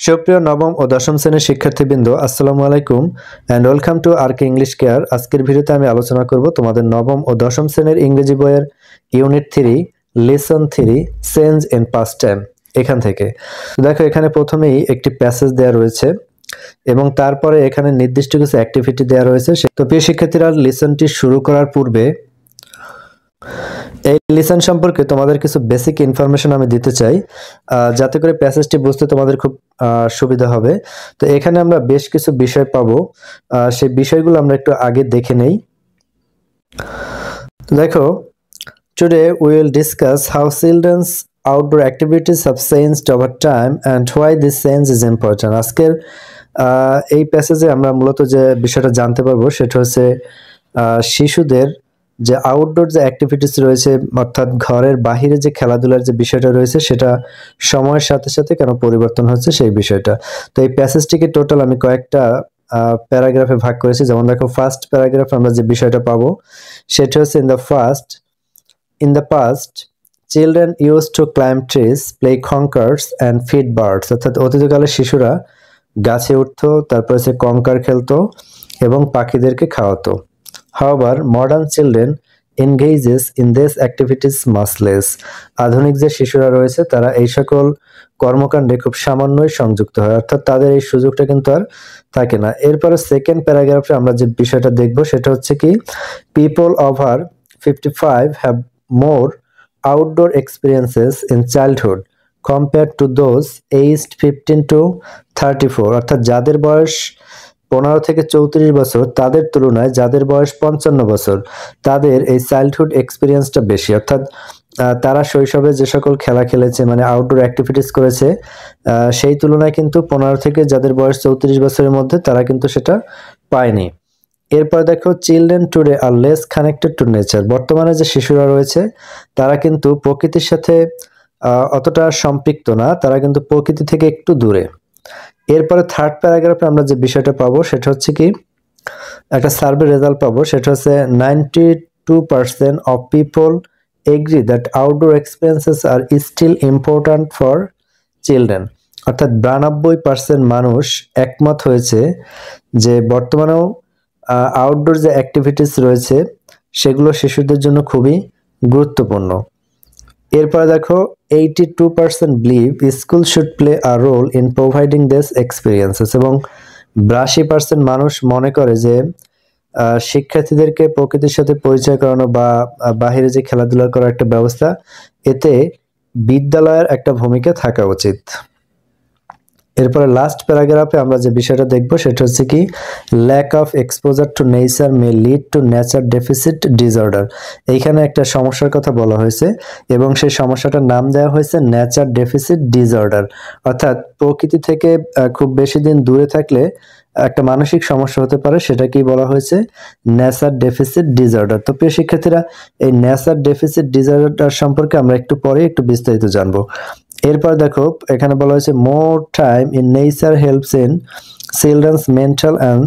সুপ্রিয় নবম ও দশম শ্রেণীর শিক্ষার্থীবৃন্দ, আসসালামু আলাইকুম and welcome to আরকে English care. আজকের ভিডিওতে আমি আলোচনা করব তোমাদের নবম ও দশম শ্রেণীর ইংরেজি বইয়ের unit 3 lesson 3 change in past time এখান থেকে। দেখো, এখানে প্রথমেই একটি প্যাসেজ দেওয়া রয়েছে এবং তারপরে এখানে নির্দিষ্ট কিছু অ্যাক্টিভিটি দেওয়া রয়েছে। তো প্রিয় শিক্ষার্থীরা, লেসনটি শুরু করার পূর্বে এই লিসন সম্পর্কে তোমাদের কিছু বেসিক ইনফরমেশন আমি দিতে চাই, যাতে করে প্যাসেজটি বুঝতে তোমাদের খুব সুবিধা হবে। তো এখানে আমরা বেশ কিছু বিষয় পাবো, সেই বিষয়গুলো আমরা একটু আগে দেখে নেই। দেখো, today we will discuss how children's outdoor activities have changed over time and why this change is important. আজকের এই প্যাসেজে আমরা মূলত যে বিষয়টা জানতে পারবো সেটা হচ্ছে শিশুদের যে আউটডোর যে অ্যাক্টিভিটিস রয়েছে, অর্থাৎ ঘরের বাহিরে যে খেলাধুলার যে বিষয়টা রয়েছে সেটা সময়ের সাথে সাথে কেন পরিবর্তন হচ্ছে সেই বিষয়টা। তো এই প্যাসেজটিকে টোটাল আমি কয়েকটা প্যারাগ্রাফে ভাগ করেছি। যেমন দেখো, ফার্স্ট প্যারাগ্রাফে আমরা যে বিষয়টা পাবো সেটা হচ্ছে in the past children use to climb trees, play conkers and feed birds. অর্থাৎ অতীতকালে শিশুরা গাছে উঠতো, তারপর হচ্ছে কঙ্কার খেলতো এবং পাখিদেরকে খাওয়াতো। However, modern children engages in these activities much less. আধুনিক যে শিশুরা রয়েছে তারা এই সকল কর্মকাণ্ডে খুব সামান্যই সংযুক্ত হয়, অর্থাৎ তাদের এই সুযোগটা কিন্তু আর থাকে না। এরপরে সেকেন্ড প্যারাগ্রাফে আমরা যে বিষয়টা দেখব সেটা হচ্ছে কি, people over 55 have more outdoor experiences in childhood compared to those aged 15 to 34। অর্থাৎ যাদের বয়স 15 থেকে 34 বছর তাদের তুলনায় যাদের বয়স 55 বছর তাদের এই চাইল্ডহুড এক্সপিরিয়েন্সটা বেশি। অর্থাৎ তারা শৈশবে যে সকল খেলা খেলেছে, মানে আউটডোর অ্যাক্টিভিটিস করেছে, সেই তুলনায় কিন্তু 15 থেকে যাদের বয়স 34 বছরের মধ্যে তারা কিন্তু সেটা পায়নি। এরপর দেখো, children today are less connected to nature. বর্তমানে যে শিশুরা রয়েছে তারা কিন্তু প্রকৃতির সাথে অতটা সম্পৃক্ত না, তারা কিন্তু প্রকৃতি থেকে একটু দূরে। এরপরে থার্ড প্যারাগ্রাফে আমরা যে বিষয়টা পাবো সেটা হচ্ছে কি, একটা সার্ভে রেজাল্ট পাবো। সেটা হচ্ছে 92% of people agree that outdoor experiences are still important for children. অর্থাৎ 92% মানুষ একমত হয়েছে যে বর্তমানেও আউটডোর যে অ্যাক্টিভিটিস রয়েছে সেগুলো শিশুদের জন্য খুবই গুরুত্বপূর্ণ। এরপরে দেখো, 82% believe school should play a role in providing this experiences. এবং 82% মানুষ মনে করে যে শিক্ষার্থীদেরকে প্রকৃতির সাথে পরিচয় করানো বা বাহিরে যে খেলাধুলা করার একটা ব্যবস্থা, এতে বিদ্যালয়ের একটা ভূমিকা থাকা উচিত। এরপরে লাস্ট প্যারাগ্রাফে আমরা যে বিষয়টা দেখব সেটা হচ্ছে কি, lack of exposure to nature may lead to nature deficit disorder. এইখানে একটা সমস্যার কথা বলা হয়েছে এবং সেই সমস্যাটার নাম দেওয়া হয়েছে নেচার ডেফিসিট ডিসঅর্ডার। অর্থাৎ প্রকৃতি থেকে খুব বেশি দিন দূরে থাকলে একটা মানসিক সমস্যা হতে পারে, সেটা কি বলা হয়েছে, নেচার ডেফিসিট ডিসঅর্ডার। তো প্রিয় শিক্ষার্থীরা, এই নেচার ডেফিসিট ডিসঅর্ডার সম্পর্কে আমরা একটু পরে একটু বিস্তারিত জানবো। এরপর দেখো, এখানে বলা হয়েছে more time in nature helps in children's mental and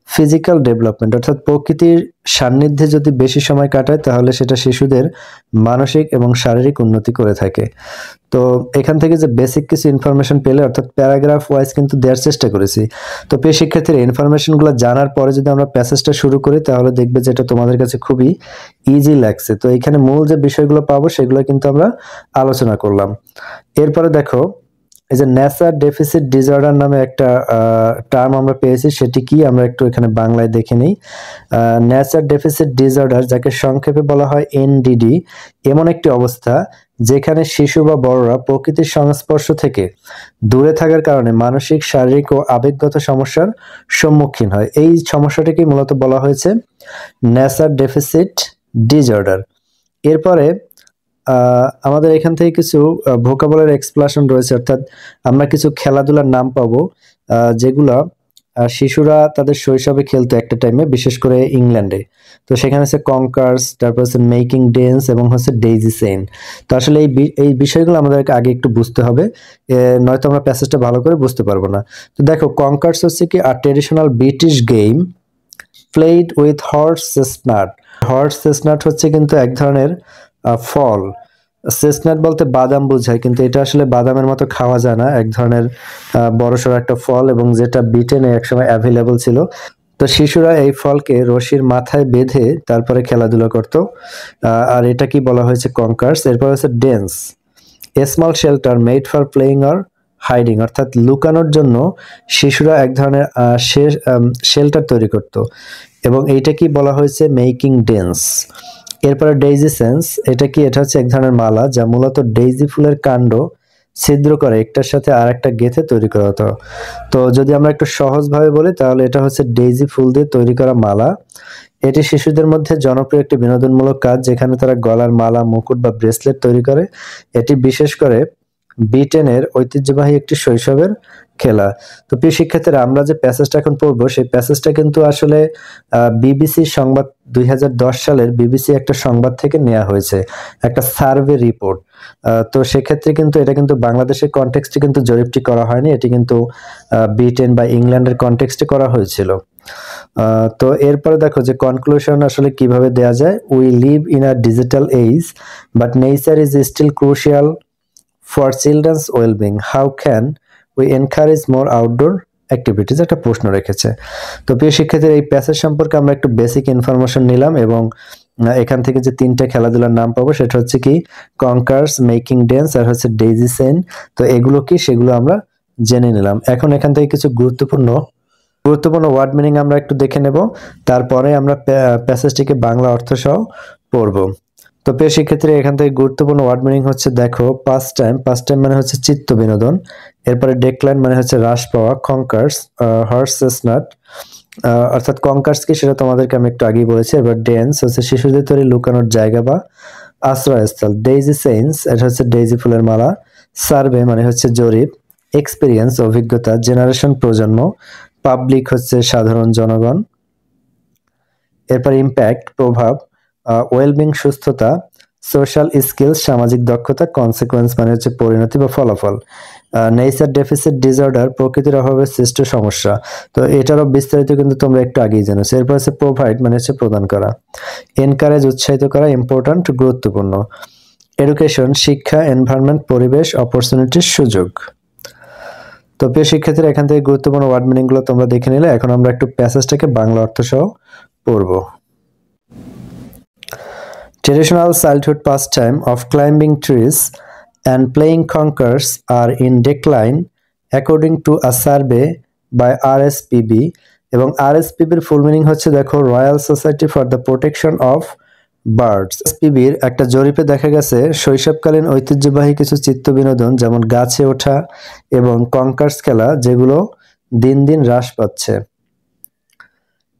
physical development. অর্থাৎ প্রকৃতির সান্নিধ্যে যদি বেশি সময় কাটায় তাহলে সেটা শিশুদের মানসিক এবং শারীরিক উন্নতি করে থাকে। তো এখান থেকে যে বেসিক কিছু ইনফরমেশন পেলে, অর্থাৎ প্যারাগ্রাফ ওয়াইজ কিন্তু দেওয়ার চেষ্টা করেছি। তো প্রিয় শিক্ষার্থীরা, ইনফরমেশনগুলো জানার পরে যদি আমরা প্যাসেজটা শুরু করি তাহলে দেখবে যে এটা তোমাদের কাছে খুবই ইজি লাগছে। তো এখানে মূল যে বিষয়গুলো পাবো সেগুলো কিন্তু আমরা আলোচনা করলাম। এরপরে দেখো, এই যে নেচার ডেফিসিট ডিসঅর্ডার নামে একটা টার্ম আমরা পেয়েছি, সেটি কি আমরা একটু এখানে বাংলায় দেখে নিই। নেচার ডেফিসিট ডিসঅর্ডার, যাকে সংক্ষেপে বলা হয় এনডিডি, এমন একটি অবস্থা যেখানে শিশু বা বড়রা প্রকৃতির সংস্পর্শ থেকে দূরে থাকার কারণে মানসিক, শারীরিক ও আবেগগত সমস্যার সম্মুখীন হয়। এই সমস্যাটিকে মূলত বলা হয়েছে নেচার ডেফিসিট ডিসঅর্ডার। এরপরে আমাদের এখান থেকে কিছু ভোকাবুলারি এক্সপ্লেনেশন রয়েছে, অর্থাৎ আমরা কিছু খেলাধুলার নাম পাবো যেগুলো শিশুরা তাদের শৈশবে খেলতো একটা টাইমে, বিশেষ করে ইংল্যান্ডে। তো সেখানে হচ্ছে কঙ্কার্স, তারপর হচ্ছে মেকিং ডেন্স এবং হচ্ছে ডেইজি চেইন। তো আসলে এই বিষয়গুলো আমাদেরকে আগে একটু বুঝতে হবে, নয়তো আমরা প্যাসেজটা ভালো করে বুঝতে পারবো না। তো দেখো, কঙ্কার্স হচ্ছে কি আর traditional British game played with horse chestnut. Horse chestnut হচ্ছে কিন্তু এক ধরনের ফল, চেস্টনাট বলতে বাদাম বোঝায়, কিন্তু এটা আসলে বাদামের মতো খাওয়া যায় না, এক ধরনের বড়সড় একটা ফল, এবং যেটা ব্রিটেনে একসময় অ্যাভেলেবল ছিল। তো শিশুরা এই ফলকে রশির মাথায় বেঁধে তারপরে খেলাধুলা করত। আর এটা কি বলা হয়েছে? কঙ্কার্স। এরপর হচ্ছে dens, a small shelter made for playing or hiding, অর্থাৎ লুকানোর জন্য শিশুরা এক ধরনের শেল্টার তৈরি করত, এবং এইটা কি বলা হয়েছে? Making dens. এরপরে ডেইজি সেন্স, এটা কি? এটা হচ্ছে এক ধরনের মালা যা মূলত ডেইজি ফুলের কাণ্ড ছিদ্র করে একটার সাথে আর একটা গেঁথে তৈরি করা হতো। তো যদি আমরা একটু সহজভাবে বলি তাহলে এটা হচ্ছে ডেইজি ফুল দিয়ে তৈরি করা মালা। এটি শিশুদের মধ্যে জনপ্রিয় একটি বিনোদনমূলক কাজ, যেখানে তারা গলার মালা, মুকুট বা ব্রেসলেট তৈরি করে। এটি বিশেষ করে ব্রিটেনের ঐতিহ্যবাহী একটি শৈশবের খেলা। তো প্রিয় শিক্ষার্থীরা, আমরা যে প্যাসেজটা এখন পড়বো সেই প্যাসেজটা কিন্তু আসলে বিবিসি সংবাদ 2010 সালের বিবিসি একটা সংবাদ থেকে নেওয়া হয়েছে, একটা সার্ভে রিপোর্ট। তো সেক্ষেত্রে কিন্তু এটা কিন্তু বাংলাদেশের কনটেক্সটে কিন্তু জরিপটি করা হয়নি, এটি কিন্তু ব্রিটেন বা ইংল্যান্ডের কনটেক্সটে করা হয়েছিল। তো এরপরে দেখো যে কনক্লুশন আসলে কিভাবে দেয়া যায়। We live in a digital age but nature is still crucial for children's wellbeing, how can we encourage more outdoor activities, একটা প্রশ্ন রেখেছে। তো প্রিয় শিক্ষার্থীর, এই প্যাসেজ সম্পর্কে আমরা একটু বেসিক ইনফরমেশন নিলাম, এবং এখান থেকে যে তিনটা খেলাধুলার নাম পাবো সেটা হচ্ছে কি? কঙ্কার্স, মেকিং ডেন্স, আর হচ্ছে ডেইজি সেন। তো এগুলো কি সেগুলো আমরা জেনে নিলাম। এখন এখান থেকে কিছু গুরুত্বপূর্ণ ওয়ার্ড মিনিং আমরা একটু দেখে নেব, তারপরে আমরা প্যাসেজটিকে বাংলা অর্থ সহ পড়ব। তো প্রিয় শিক্ষার্থী, এখান থেকে গুরুত্বপূর্ণ ওয়ার্ড মিনিং হচ্ছে দেখো, পাস্ট টাইম মানে হচ্ছে চিত্ত বিনোদন। এরপরে ডেক্লাইন মানে হচ্ছে হ্রাস পাওয়া। কঙ্কার্স, হর্স চেস্টনাট, অর্থাৎ কঙ্কার্স কি সেটা তোমাদেরকে আমি একটু আগেই বলেছি। এবার ডেন্স হচ্ছে শিশুদের তৈরি লুকানোর জায়গা বা আশ্রয়স্থল। ডেইজি সেন্স, এটা হচ্ছে ডেইজি ফুলের মালা। সার্ভে মানে হচ্ছে জরিপ। এক্সপিরিয়েন্স অভিজ্ঞতা। জেনারেশন প্রজন্ম। পাবলিক হচ্ছে সাধারণ জনগণ। এরপর ইম্প্যাক্ট প্রভাব। ওয়েলবিং সুস্থতা। সোশ্যাল স্কিলস সামাজিক দক্ষতা। কনসিকোয়েন্স মানে হচ্ছে পরিণতি বা ফলাফল। নেচার ডেফিসিট ডিসঅর্ডার প্রকৃতির অভাবে সৃষ্ট সমস্যা। তো এটারও বিস্তারিত কিন্তু তোমরা একটু আগেই জেনেছো। এরপর হচ্ছে প্রোভাইড মানে হচ্ছে প্রদান করা। এনকারেজ উৎসাহিত করা। ইম্পর্ট্যান্ট গুরুত্বপূর্ণ। এডুকেশন শিক্ষা। এনভায়রনমেন্ট পরিবেশ। অপরচুনিটির সুযোগ। তো প্রিয় শিক্ষার্থীরা, এখান থেকে গুরুত্বপূর্ণ ওয়ার্ড মিনিং গুলো তোমরা দেখে নিলে। এখন আমরা একটু প্যাসেজটাকে বাংলা অর্থ সহ পড়ব। Traditional childhood pastime of climbing trees and playing conkers are in decline according to a survey by RSPB, এবং RSPBর ফুল মিনিং হচ্ছে দেখো, royal society for the protection of birds. RSPBর একটা জরিপে দেখা গেছে শৈশবকালীন ঐতিহ্যবাহী কিছু চিত্ত বিনোদন যেমন গাছে ওঠা এবং কঙ্কার্স খেলা, যেগুলো দিন দিন হ্রাস পাচ্ছে।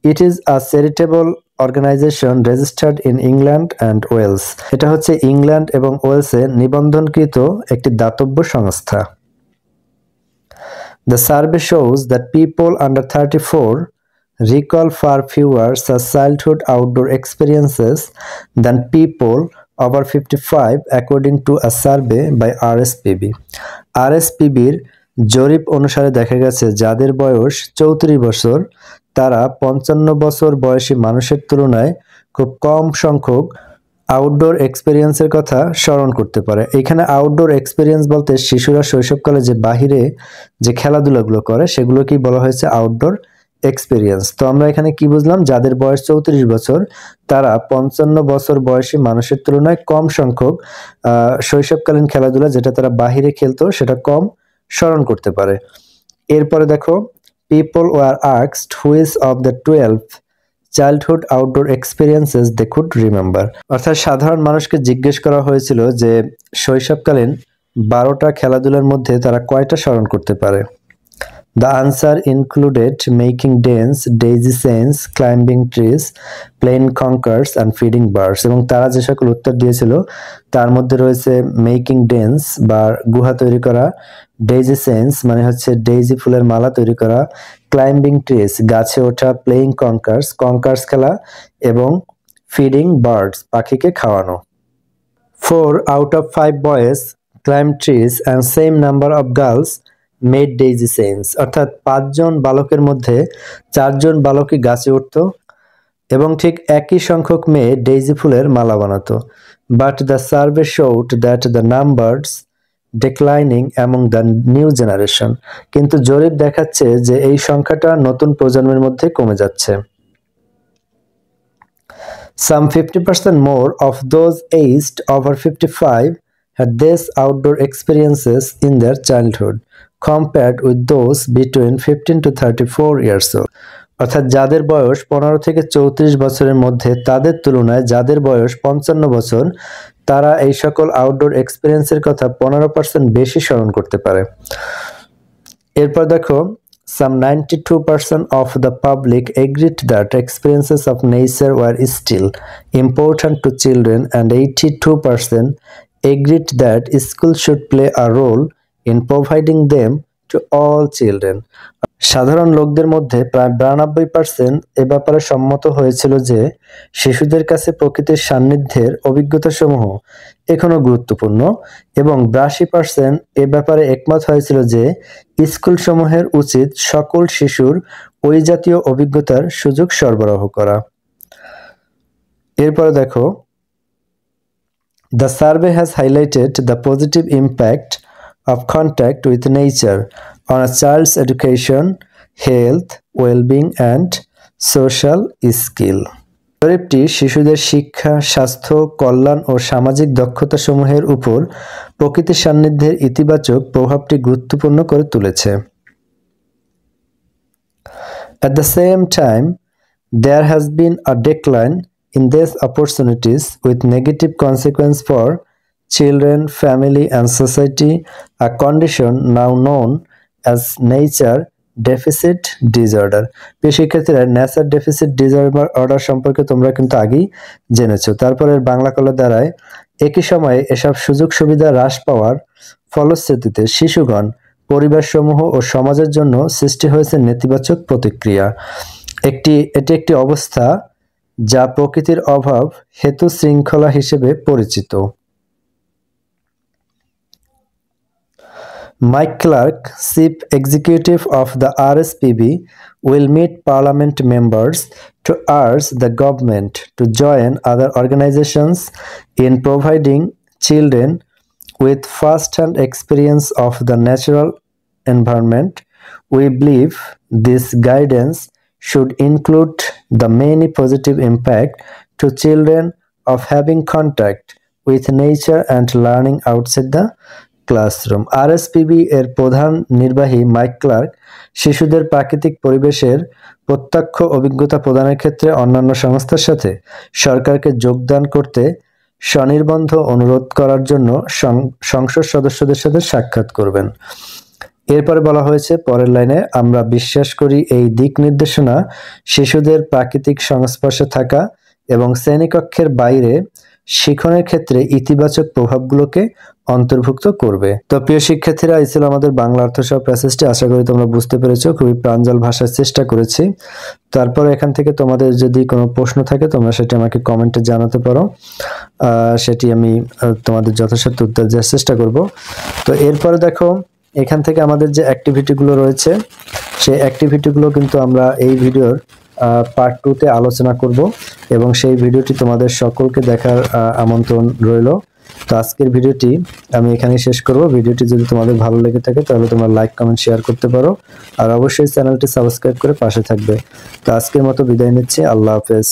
It is a charitable organisation registered in England and Wales, এটা হচ্ছে ইংল্যান্ড এবং ওয়েলসে নিবন্ধনকৃত একটি দাতব্য সংস্থা। The survey shows that people under 34 recall far fewer such childhood outdoor experiences than people over 55 according to a survey by RSPB. RSPBর জরিপ অনুসারে দেখা গেছে যাদের বয়স 34 বছর তারা 55 বছর বয়সী মানুষের তুলনায় খুব কম সংখ্যক আউটডোর এক্সপেরিয়েন্সের কথা স্মরণ করতে পারে। এখানে আউটডোর এক্সপেরিয়েন্স বলতে শিশুরা শৈশবকালে যে বাহিরে যে খেলাধুলাগুলো করে সেগুলোকেই বলা হয়েছে আউটডোর এক্সপেরিয়েন্স। তো আমরা এখানে কি বুঝলাম? যাদের বয়স 34 বছর তারা 55 বছর বয়সী মানুষের তুলনায় কম সংখ্যক শৈশবকালীন খেলাধুলা যেটা তারা বাহিরে খেলতো সেটা কম স্মরণ করতে পারে। এরপরে দেখো, people were asked which of the 12 childhood outdoor experiences they could remember, অর্থাৎ সাধারণ মানুষকে জিজ্ঞেস করা হয়েছিল যে শৈশবকালীন 12টা খেলাধুলার মধ্যে তারা কয়টা স্মরণ করতে পারে। The answer included making dance, daisy chains, climbing trees, playing conkers and feeding birds, এবং তারা যে সকল উত্তর দিয়েছিল তার মধ্যে রয়েছে মেকিং ডেন্স বা গুহা তৈরি করা, ডেইজি চেইনস মানে হচ্ছে ডেইজি ফুলের মালা তৈরি করা, ক্লাইম্বিং ট্রিজ গাছে ওঠা, প্লেইং কঙ্কার্স খেলা এবং ফিডিং বার্ডস পাখিকে খাওয়ানো। 4 out of 5 boys climbed trees and same number of girls made daisy chains, অর্থাৎ 5 জন বালকের মধ্যে 4 জন বালকই গাছে উঠত এবং ঠিক একই সংখ্যক মেয়ে ডেইজি ফুলের মালা বানাতো। but the survey showed that the numbers declining among the new generation. কিন্তু জরিপ দেখাচ্ছে যে এই সংখ্যাটা নতুন প্রজন্মের মধ্যে কমে যাচ্ছে। Some 50% more of those aged over 55 had these outdoor experiences in their childhood compared with those between 15 to 34 years old. অর্থাৎ যাদের বয়স 15 থেকে 34 বছরের মধ্যে তাদের তুলনায় যাদের বয়স 55 বছর তারা এই সকল আউটডোর এক্সপেরিয়েন্সের কথা 15% বেশি স্মরণ করতে পারে। এরপর দেখো some 92% of the public agreed that experiences of nature were still important to children and 82% agreed that school should play a role in providing them to all children. সাধারণ লোকদের মধ্যে প্রায় 92% এ ব্যাপারে সম্মত হয়েছিল যে শিশুদের কাছে প্রকৃতির সান্নিধ্যের অভিজ্ঞতাসমূহ এখনো গুরুত্বপূর্ণ এবং 82% এ ব্যাপারে একমত হয়েছিল যে স্কুলসমূহের উচিত সকল শিশুর ওই জাতীয় অভিজ্ঞতার সুযোগ সরবরাহ করা। এরপর দেখো The survey has highlighted the positive impact of contact with nature on a child's education, health, well-being and social skill. জরিপটি শিশুদের শিক্ষা, স্বাস্থ্য, কল্যাণ ও সামাজিক দক্ষতাসমূহের উপর প্রকৃতির সান্নিধ্যের ইতিবাচক প্রভাবটি গুরুত্বপূর্ণ করে তুলেছে। At the same time, there has been a decline in these opportunities with negative consequence for children, family and society, a condition now known as nature deficit disorder. শিক্ষার্থীরা নেচার ডেফিসিট ডিসঅর্ডার সম্পর্কে তোমরা কিন্তু আগেই জেনেছো। তারপরের বাংলা কলা দ্বারায় একই সময়ে এসব সুযোগ সুবিধা হ্রাস পাওয়ার ফলশ্রুতিতে শিশুগণ, পরিবারসমূহ ও সমাজের জন্য সৃষ্টি হয়েছে নেতিবাচক প্রতিক্রিয়া। এটি একটি অবস্থা যা প্রকৃতির অভাব হেতু শৃঙ্খলা হিসেবে পরিচিত। Mike Clark, Chief Executive of the RSPB, will meet Parliament members to urge the government to join other organizations in providing children with first-hand experience of the natural environment. We believe this guidance should include the many positive impact to children of having contact with nature and learning outside the classroom. আরএসপিবি এর প্রধান নির্বাহী mic clerk শিশুদের প্রাকৃতিক পরিবেশের প্রত্যক্ষ অভিজ্ঞতা প্রদানের ক্ষেত্রে অন্যান্য সংস্থার সাথে সরকারকে যোগদান করতে স্বনির্বন্ধ অনুরোধ করার জন্য সংসদ সদস্যদের সাথে সাক্ষাৎ করবেন। এরপরে বলা হয়েছে পরের লাইনে, আমরা বিশ্বাস করি এই দিক নির্দেশনা শিশুদের প্রাকৃতিক সংস্পর্শে থাকা এবং শ্রেণীকক্ষের বাইরে শিক্ষণের ক্ষেত্রে ইতিবাচক প্রভাবগুলোকে অন্তর্ভুক্ত করবে। তো প্রিয় শিক্ষার্থীরা, এই ছিল আমাদের বাংলা অর্থসহ প্যাসেজটি। আশা করি তোমরা বুঝতে পেরেছো। খুবই প্রাঞ্জল ভাষার চেষ্টা করেছি। তারপর এখান থেকে তোমাদের যদি কোনো প্রশ্ন থাকে তোমরা সেটি আমাকে কমেন্টে জানাতে পারো, সেটি আমি তোমাদের যথাসাধ্য উত্তর দেওয়ার চেষ্টা করব। তো এরপরে দেখো এখান থেকে আমাদের যে অ্যাক্টিভিটিগুলো রয়েছে সেই অ্যাক্টিভিটিগুলো কিন্তু আমরা এই ভিডিওর পার্ট 2-তে আলোচনা করব এবং সেই ভিডিওটি তোমাদের সকলকে দেখার আমন্ত্রণ রইল। তো আজকের ভিডিওটি আমি এখানেই শেষ করব। ভিডিওটি যদি তোমাদের ভালো লেগে থাকে তাহলে তোমরা লাইক, কমেন্ট, শেয়ার করতে পারো আর অবশ্যই চ্যানেলটি সাবস্ক্রাইব করে পাশে থাকবে। তো আজকের মতো বিদায় নিচ্ছি। আল্লাহ হাফেজ।